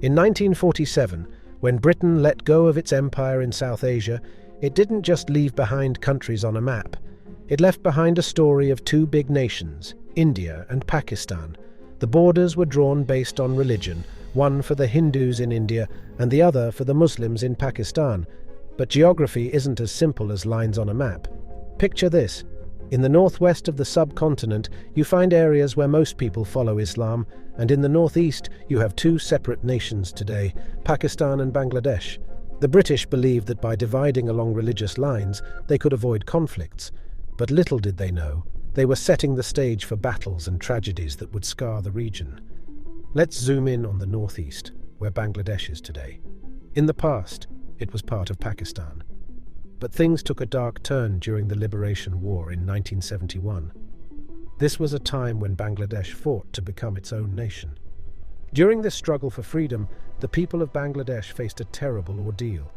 In 1947, when Britain let go of its empire in South Asia, it didn't just leave behind countries on a map. It left behind a story of two big nations, India and Pakistan. The borders were drawn based on religion, one for the Hindus in India and the other for the Muslims in Pakistan. But geography isn't as simple as lines on a map. Picture this. In the northwest of the subcontinent, you find areas where most people follow Islam, and in the northeast, you have two separate nations today, Pakistan and Bangladesh. The British believed that by dividing along religious lines, they could avoid conflicts. But little did they know, they were setting the stage for battles and tragedies that would scar the region. Let's zoom in on the northeast, where Bangladesh is today. In the past, it was part of Pakistan. But things took a dark turn during the Liberation War in 1971. This was a time when Bangladesh fought to become its own nation. During this struggle for freedom, the people of Bangladesh faced a terrible ordeal.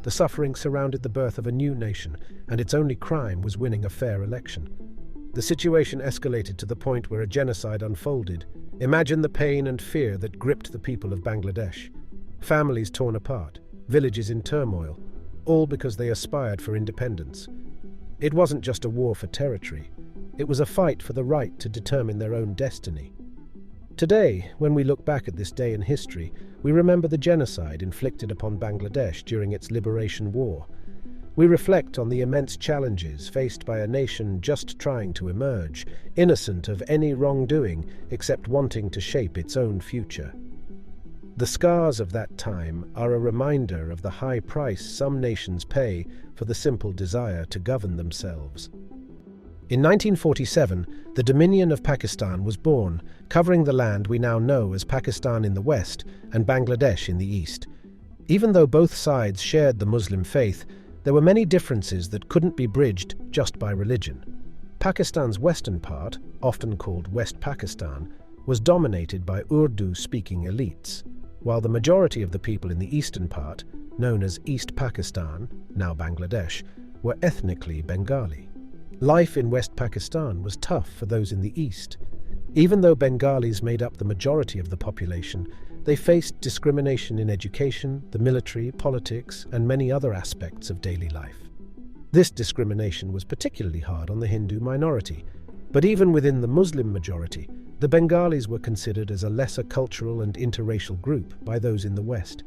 The suffering surrounded the birth of a new nation, and its only crime was winning a fair election. The situation escalated to the point where a genocide unfolded. Imagine the pain and fear that gripped the people of Bangladesh. Families torn apart, villages in turmoil, all because they aspired for independence. It wasn't just a war for territory. It was a fight for the right to determine their own destiny. Today, when we look back at this day in history, we remember the genocide inflicted upon Bangladesh during its liberation war. We reflect on the immense challenges faced by a nation just trying to emerge, innocent of any wrongdoing except wanting to shape its own future. The scars of that time are a reminder of the high price some nations pay for the simple desire to govern themselves. In 1947, the Dominion of Pakistan was born, covering the land we now know as Pakistan in the west and Bangladesh in the east. Even though both sides shared the Muslim faith, there were many differences that couldn't be bridged just by religion. Pakistan's western part, often called West Pakistan, was dominated by Urdu-speaking elites, while the majority of the people in the eastern part, known as East Pakistan, now Bangladesh, were ethnically Bengali. Life in West Pakistan was tough for those in the east. Even though Bengalis made up the majority of the population, they faced discrimination in education, the military, politics, and many other aspects of daily life. This discrimination was particularly hard on the Hindu minority, but even within the Muslim majority, the Bengalis were considered as a lesser cultural and interracial group by those in the West.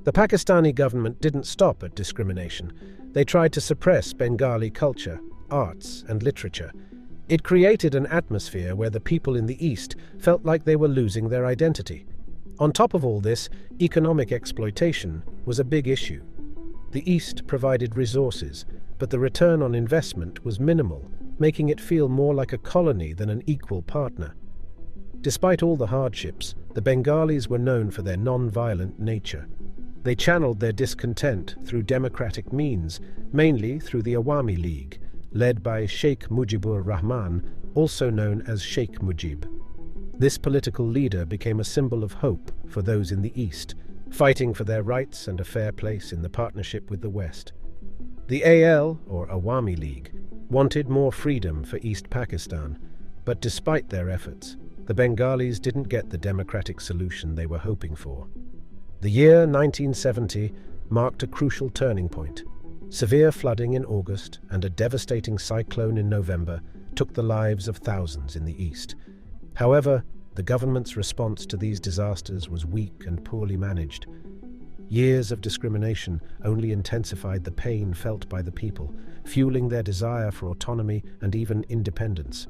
The Pakistani government didn't stop at discrimination. They tried to suppress Bengali culture, arts, and literature. It created an atmosphere where the people in the East felt like they were losing their identity. On top of all this, economic exploitation was a big issue. The East provided resources, but the return on investment was minimal, making it feel more like a colony than an equal partner. Despite all the hardships, the Bengalis were known for their non-violent nature. They channeled their discontent through democratic means, mainly through the Awami League, led by Sheikh Mujibur Rahman, also known as Sheikh Mujib. This political leader became a symbol of hope for those in the East, fighting for their rights and a fair place in the partnership with the West. The AL, or Awami League, wanted more freedom for East Pakistan, but despite their efforts, the Bengalis didn't get the democratic solution they were hoping for. The year 1970 marked a crucial turning point. Severe flooding in August and a devastating cyclone in November took the lives of thousands in the East. However, the government's response to these disasters was weak and poorly managed. Years of discrimination only intensified the pain felt by the people, fueling their desire for autonomy and even independence.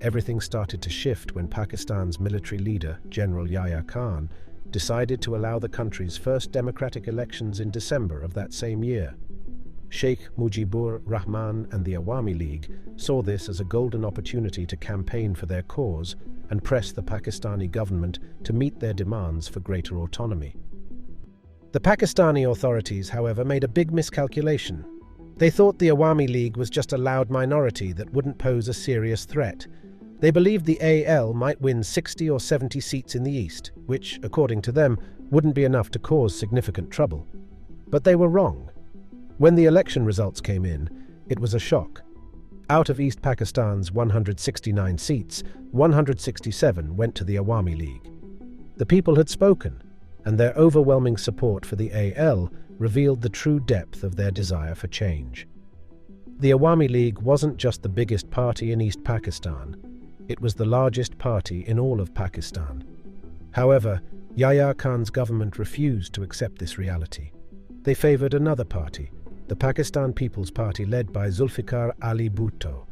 Everything started to shift when Pakistan's military leader, General Yahya Khan, decided to allow the country's first democratic elections in December of that same year. Sheikh Mujibur Rahman and the Awami League saw this as a golden opportunity to campaign for their cause and press the Pakistani government to meet their demands for greater autonomy. The Pakistani authorities, however, made a big miscalculation. They thought the Awami League was just a loud minority that wouldn't pose a serious threat. They believed the AL might win 60 or 70 seats in the East, which, according to them, wouldn't be enough to cause significant trouble. But they were wrong. When the election results came in, it was a shock. Out of East Pakistan's 169 seats, 167 went to the Awami League. The people had spoken, and their overwhelming support for the AL revealed the true depth of their desire for change. The Awami League wasn't just the biggest party in East Pakistan, it was the largest party in all of Pakistan. However, Yahya Khan's government refused to accept this reality. They favored another party, the Pakistan People's Party led by Zulfikar Ali Bhutto.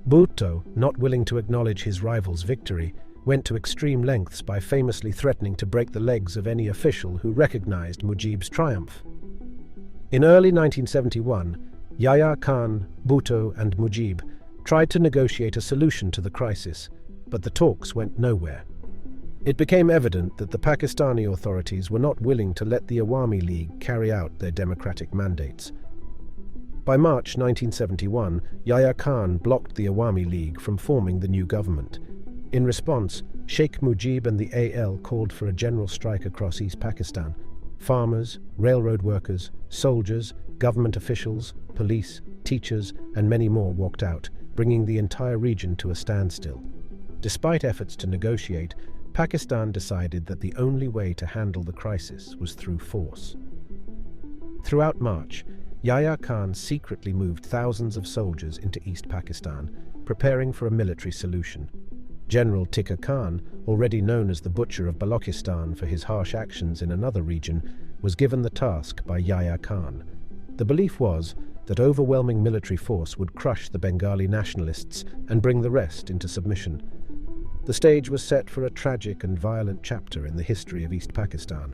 Bhutto, not willing to acknowledge his rival's victory, went to extreme lengths by famously threatening to break the legs of any official who recognized Mujib's triumph. In early 1971, Yahya Khan, Bhutto and Mujib tried to negotiate a solution to the crisis, but the talks went nowhere. It became evident that the Pakistani authorities were not willing to let the Awami League carry out their democratic mandates. By March 1971, Yahya Khan blocked the Awami League from forming the new government. In response, Sheikh Mujib and the AL called for a general strike across East Pakistan. Farmers, railroad workers, soldiers, government officials, police, teachers, and many more walked out, bringing the entire region to a standstill. Despite efforts to negotiate, Pakistan decided that the only way to handle the crisis was through force. Throughout March, Yahya Khan secretly moved thousands of soldiers into East Pakistan, preparing for a military solution. General Tika Khan, already known as the Butcher of Balochistan for his harsh actions in another region, was given the task by Yahya Khan. The belief was that overwhelming military force would crush the Bengali nationalists and bring the rest into submission. The stage was set for a tragic and violent chapter in the history of East Pakistan.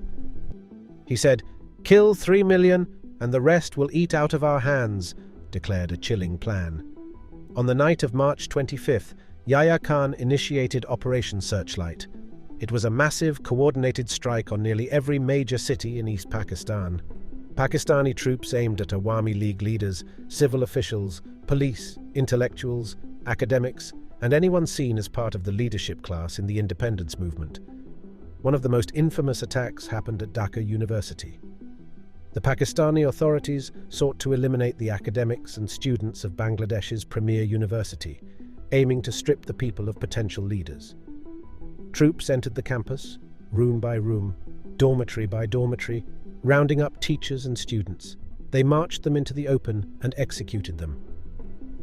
He said, "Kill 3 million and the rest will eat out of our hands," declared a chilling plan. On the night of March 25th, Yahya Khan initiated Operation Searchlight. It was a massive, coordinated strike on nearly every major city in East Pakistan. Pakistani troops aimed at Awami League leaders, civil officials, police, intellectuals, academics, and anyone seen as part of the leadership class in the independence movement. One of the most infamous attacks happened at Dhaka University. The Pakistani authorities sought to eliminate the academics and students of Bangladesh's premier university, aiming to strip the people of potential leaders. Troops entered the campus, room by room, dormitory by dormitory, rounding up teachers and students. They marched them into the open and executed them.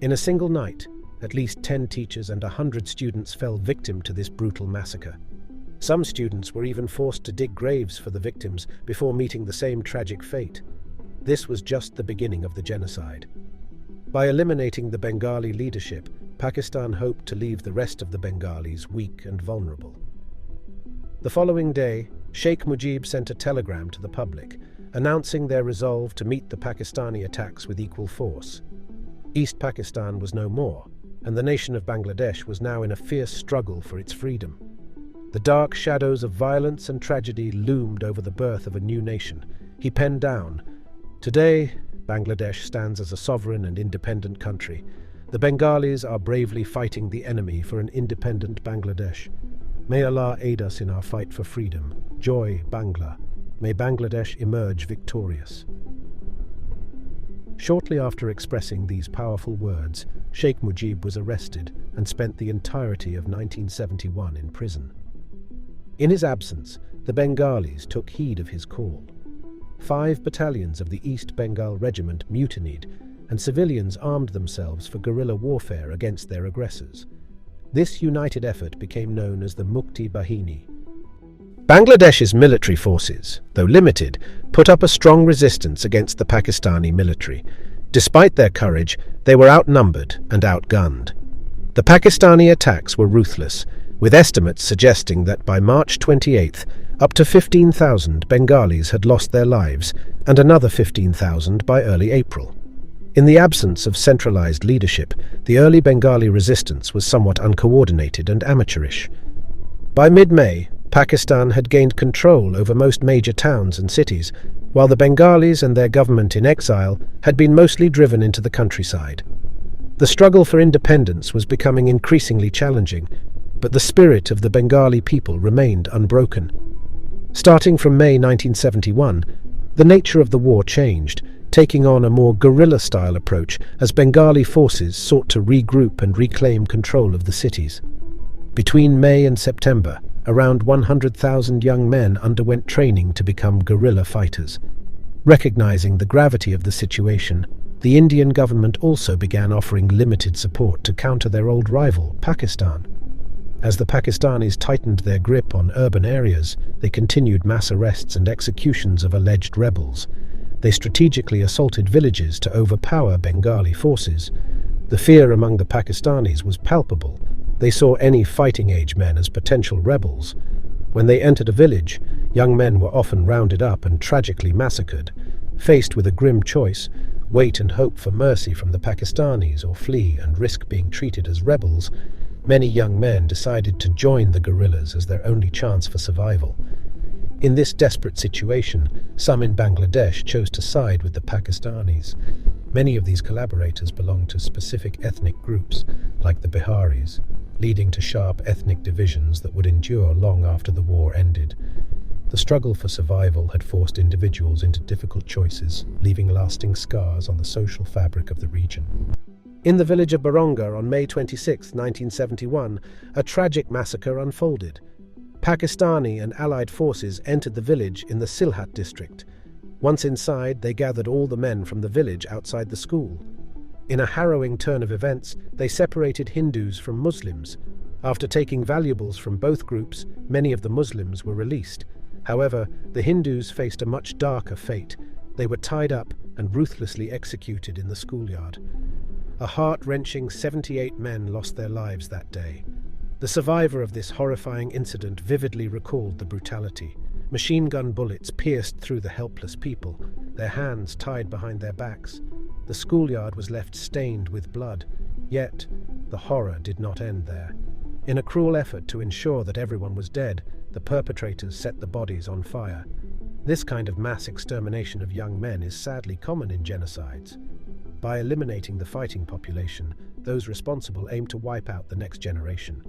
In a single night, at least 10 teachers and 100 students fell victim to this brutal massacre. Some students were even forced to dig graves for the victims before meeting the same tragic fate. This was just the beginning of the genocide. By eliminating the Bengali leadership, Pakistan hoped to leave the rest of the Bengalis weak and vulnerable. The following day, Sheikh Mujib sent a telegram to the public, announcing their resolve to meet the Pakistani attacks with equal force. East Pakistan was no more, and the nation of Bangladesh was now in a fierce struggle for its freedom. The dark shadows of violence and tragedy loomed over the birth of a new nation. He penned down, "Today, Bangladesh stands as a sovereign and independent country. The Bengalis are bravely fighting the enemy for an independent Bangladesh. May Allah aid us in our fight for freedom. Joy, Bangla. May Bangladesh emerge victorious." Shortly after expressing these powerful words, Sheikh Mujib was arrested and spent the entirety of 1971 in prison. In his absence, the Bengalis took heed of his call. 5 battalions of the East Bengal Regiment mutinied, and civilians armed themselves for guerrilla warfare against their aggressors. This united effort became known as the Mukti Bahini. Bangladesh's military forces, though limited, put up a strong resistance against the Pakistani military. Despite their courage, they were outnumbered and outgunned. The Pakistani attacks were ruthless, with estimates suggesting that by March 28th, up to 15,000 Bengalis had lost their lives, and another 15,000 by early April. In the absence of centralized leadership, the early Bengali resistance was somewhat uncoordinated and amateurish. By mid-May, Pakistan had gained control over most major towns and cities, while the Bengalis and their government in exile had been mostly driven into the countryside. The struggle for independence was becoming increasingly challenging, but the spirit of the Bengali people remained unbroken. Starting from May 1971, the nature of the war changed, taking on a more guerrilla-style approach as Bengali forces sought to regroup and reclaim control of the cities. Between May and September, Around 100,000 young men underwent training to become guerrilla fighters. Recognizing the gravity of the situation, the Indian government also began offering limited support to counter their old rival, Pakistan. As the Pakistanis tightened their grip on urban areas, they continued mass arrests and executions of alleged rebels. They strategically assaulted villages to overpower Bengali forces. The fear among the Pakistanis was palpable. They saw any fighting-age men as potential rebels. When they entered a village, young men were often rounded up and tragically massacred. Faced with a grim choice, wait and hope for mercy from the Pakistanis or flee and risk being treated as rebels, many young men decided to join the guerrillas as their only chance for survival. In this desperate situation, some in Bangladesh chose to side with the Pakistanis. Many of these collaborators belonged to specific ethnic groups, like the Biharis, leading to sharp ethnic divisions that would endure long after the war ended. The struggle for survival had forced individuals into difficult choices, leaving lasting scars on the social fabric of the region. In the village of Baronga on May 26, 1971, a tragic massacre unfolded. Pakistani and Allied forces entered the village in the Sylhet district. Once inside, they gathered all the men from the village outside the school. In a harrowing turn of events, they separated Hindus from Muslims. After taking valuables from both groups, many of the Muslims were released. However, the Hindus faced a much darker fate. They were tied up and ruthlessly executed in the schoolyard. A heart-wrenching 78 men lost their lives that day. The survivor of this horrifying incident vividly recalled the brutality. Machine gun bullets pierced through the helpless people, their hands tied behind their backs. The schoolyard was left stained with blood. Yet, the horror did not end there. In a cruel effort to ensure that everyone was dead, the perpetrators set the bodies on fire. This kind of mass extermination of young men is sadly common in genocides. By eliminating the fighting population, those responsible aim to wipe out the next generation.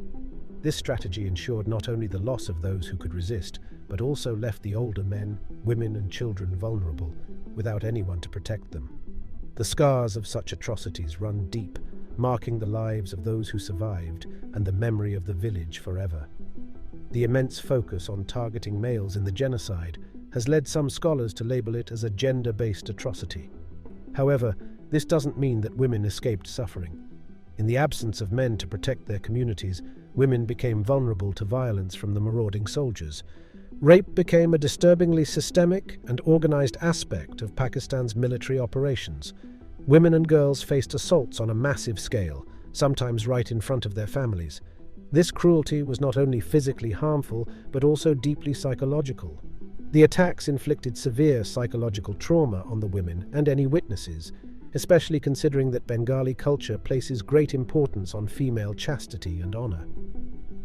This strategy ensured not only the loss of those who could resist, but also left the older men, women and children vulnerable, without anyone to protect them. The scars of such atrocities run deep, marking the lives of those who survived and the memory of the village forever. The immense focus on targeting males in the genocide has led some scholars to label it as a gender-based atrocity. However, this doesn't mean that women escaped suffering. In the absence of men to protect their communities, women became vulnerable to violence from the marauding soldiers. Rape became a disturbingly systemic and organized aspect of Pakistan's military operations. Women and girls faced assaults on a massive scale, sometimes right in front of their families. This cruelty was not only physically harmful, but also deeply psychological. The attacks inflicted severe psychological trauma on the women and any witnesses, especially considering that Bengali culture places great importance on female chastity and honor.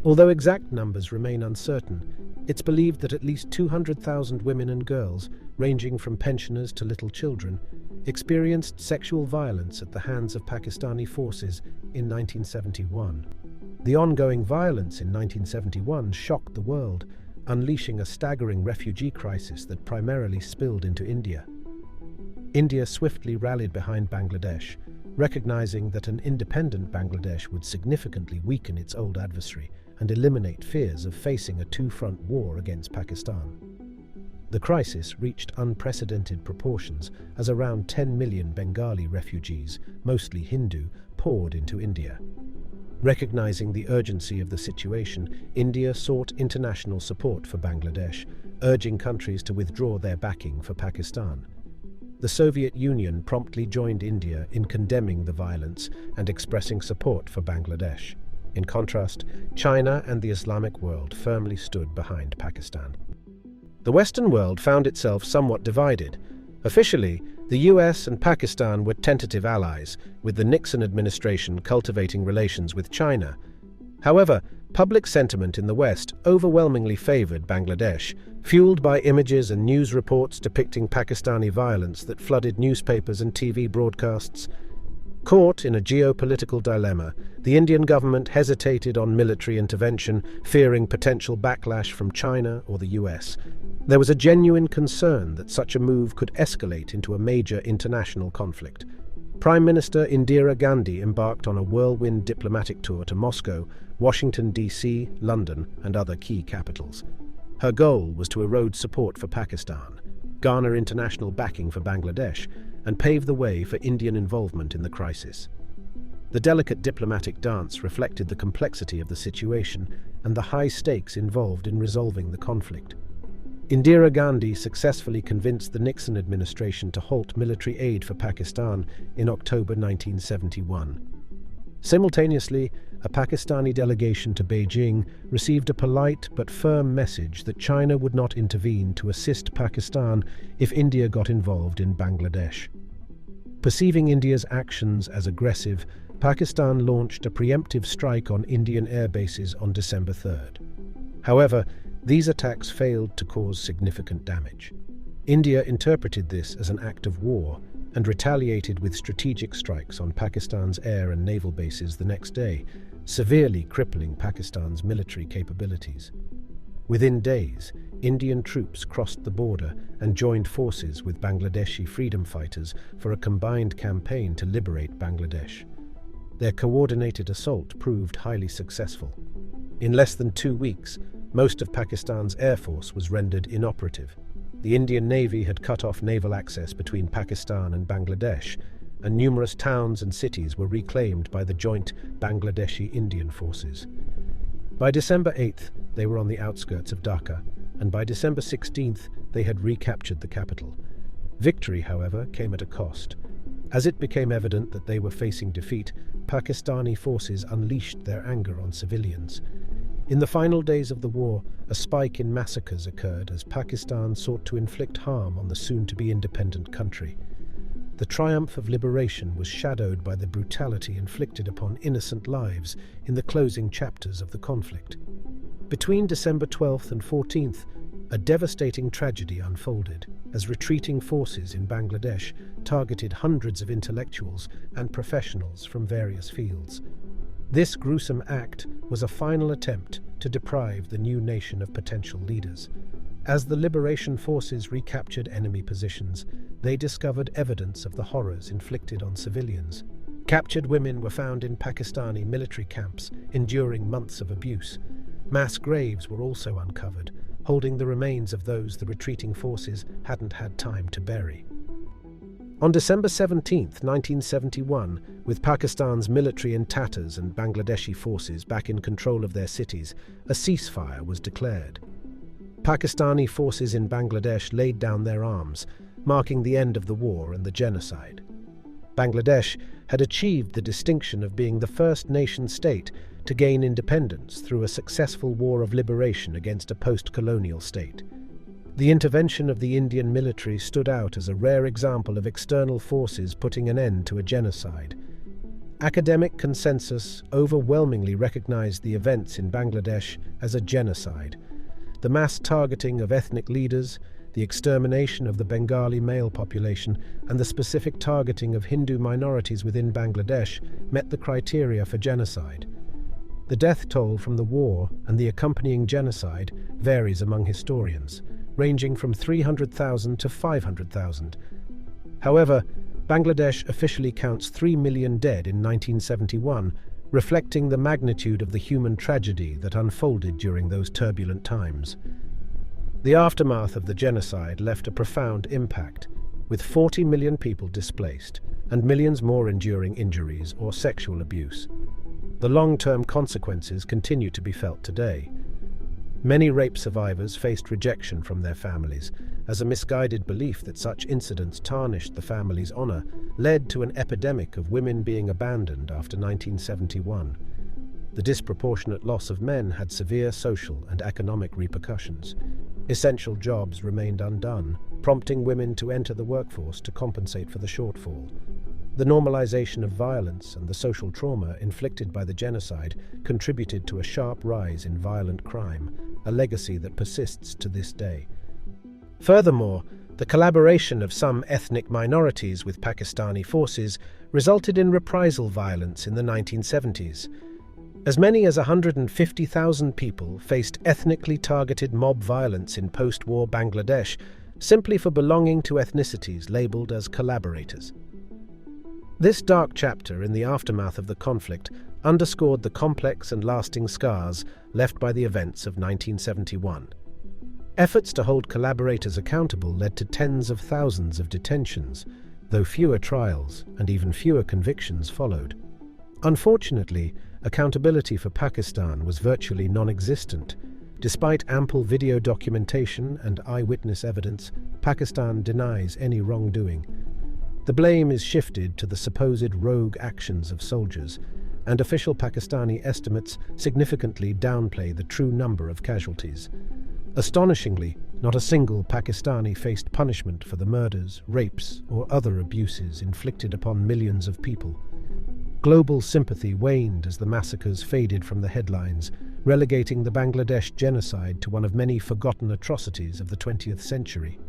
Although exact numbers remain uncertain, it's believed that at least 200,000 women and girls, ranging from pensioners to little children, experienced sexual violence at the hands of Pakistani forces in 1971. The ongoing violence in 1971 shocked the world, unleashing a staggering refugee crisis that primarily spilled into India. India swiftly rallied behind Bangladesh, recognizing that an independent Bangladesh would significantly weaken its old adversary and eliminate fears of facing a two-front war against Pakistan. The crisis reached unprecedented proportions as around 10 million Bengali refugees, mostly Hindu, poured into India. Recognizing the urgency of the situation, India sought international support for Bangladesh, urging countries to withdraw their backing for Pakistan. The Soviet Union promptly joined India in condemning the violence and expressing support for Bangladesh. In contrast, China and the Islamic world firmly stood behind Pakistan. The Western world found itself somewhat divided. Officially, the US and Pakistan were tentative allies, with the Nixon administration cultivating relations with China. However, public sentiment in the West overwhelmingly favored Bangladesh, fueled by images and news reports depicting Pakistani violence that flooded newspapers and TV broadcasts. Caught in a geopolitical dilemma, the Indian government hesitated on military intervention, fearing potential backlash from China or the US. There was a genuine concern that such a move could escalate into a major international conflict. Prime Minister Indira Gandhi embarked on a whirlwind diplomatic tour to Moscow, Washington, D.C., London, and other key capitals. Her goal was to erode support for Pakistan, garner international backing for Bangladesh, and pave the way for Indian involvement in the crisis. The delicate diplomatic dance reflected the complexity of the situation and the high stakes involved in resolving the conflict. Indira Gandhi successfully convinced the Nixon administration to halt military aid for Pakistan in October 1971. Simultaneously, a Pakistani delegation to Beijing received a polite but firm message that China would not intervene to assist Pakistan if India got involved in Bangladesh. Perceiving India's actions as aggressive, Pakistan launched a preemptive strike on Indian air bases on December 3rd. However, these attacks failed to cause significant damage. India interpreted this as an act of war and retaliated with strategic strikes on Pakistan's air and naval bases the next day, severely crippling Pakistan's military capabilities. Within days, Indian troops crossed the border and joined forces with Bangladeshi freedom fighters for a combined campaign to liberate Bangladesh. Their coordinated assault proved highly successful. In less than 2 weeks, most of Pakistan's air force was rendered inoperative. The Indian Navy had cut off naval access between Pakistan and Bangladesh, and numerous towns and cities were reclaimed by the joint Bangladeshi-Indian forces. By December 8th, they were on the outskirts of Dhaka, and by December 16th, they had recaptured the capital. Victory, however, came at a cost. As it became evident that they were facing defeat, Pakistani forces unleashed their anger on civilians. In the final days of the war, a spike in massacres occurred as Pakistan sought to inflict harm on the soon-to-be independent country. The triumph of liberation was shadowed by the brutality inflicted upon innocent lives in the closing chapters of the conflict. Between December 12th and 14th, a devastating tragedy unfolded as retreating forces in Bangladesh targeted hundreds of intellectuals and professionals from various fields. This gruesome act was a final attempt to deprive the new nation of potential leaders. As the liberation forces recaptured enemy positions, they discovered evidence of the horrors inflicted on civilians. Captured women were found in Pakistani military camps, enduring months of abuse. Mass graves were also uncovered, holding the remains of those the retreating forces hadn't had time to bury. On December 17, 1971, with Pakistan's military in tatters and Bangladeshi forces back in control of their cities, a ceasefire was declared. Pakistani forces in Bangladesh laid down their arms, marking the end of the war and the genocide. Bangladesh had achieved the distinction of being the first nation-state to gain independence through a successful war of liberation against a post-colonial state. The intervention of the Indian military stood out as a rare example of external forces putting an end to a genocide. Academic consensus overwhelmingly recognized the events in Bangladesh as a genocide. The mass targeting of ethnic leaders, the extermination of the Bengali male population, and the specific targeting of Hindu minorities within Bangladesh met the criteria for genocide. The death toll from the war and the accompanying genocide varies among historians, ranging from 300,000 to 500,000. However, Bangladesh officially counts 3 million dead in 1971, reflecting the magnitude of the human tragedy that unfolded during those turbulent times. The aftermath of the genocide left a profound impact, with 40 million people displaced and millions more enduring injuries or sexual abuse. The long-term consequences continue to be felt today. Many rape survivors faced rejection from their families, as a misguided belief that such incidents tarnished the family's honor led to an epidemic of women being abandoned after 1971. The disproportionate loss of men had severe social and economic repercussions. Essential jobs remained undone, prompting women to enter the workforce to compensate for the shortfall. The normalization of violence and the social trauma inflicted by the genocide contributed to a sharp rise in violent crime, a legacy that persists to this day. Furthermore, the collaboration of some ethnic minorities with Pakistani forces resulted in reprisal violence in the 1970s. As many as 150,000 people faced ethnically targeted mob violence in post-war Bangladesh simply for belonging to ethnicities labeled as collaborators. This dark chapter in the aftermath of the conflict underscored the complex and lasting scars left by the events of 1971. Efforts to hold collaborators accountable led to tens of thousands of detentions, though fewer trials and even fewer convictions followed. Unfortunately, accountability for Pakistan was virtually non-existent. Despite ample video documentation and eyewitness evidence, Pakistan denies any wrongdoing. The blame is shifted to the supposed rogue actions of soldiers, and official Pakistani estimates significantly downplay the true number of casualties. Astonishingly, not a single Pakistani faced punishment for the murders, rapes, or other abuses inflicted upon millions of people. Global sympathy waned as the massacres faded from the headlines, relegating the Bangladesh genocide to one of many forgotten atrocities of the 20th century.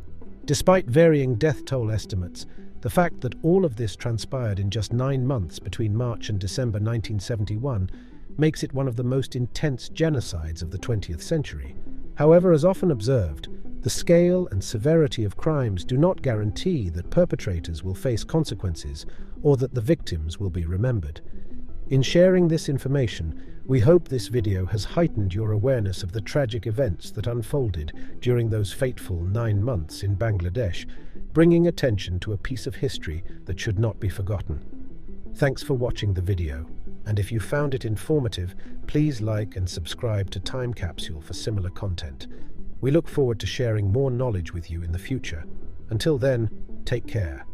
Despite varying death toll estimates, the fact that all of this transpired in just 9 months between March and December 1971 makes it one of the most intense genocides of the 20th century. However, as often observed, the scale and severity of crimes do not guarantee that perpetrators will face consequences or that the victims will be remembered. In sharing this information, we hope this video has heightened your awareness of the tragic events that unfolded during those fateful 9 months in Bangladesh, bringing attention to a piece of history that should not be forgotten. Thanks for watching the video, and if you found it informative, please like and subscribe to Time Capsule for similar content. We look forward to sharing more knowledge with you in the future. Until then, take care.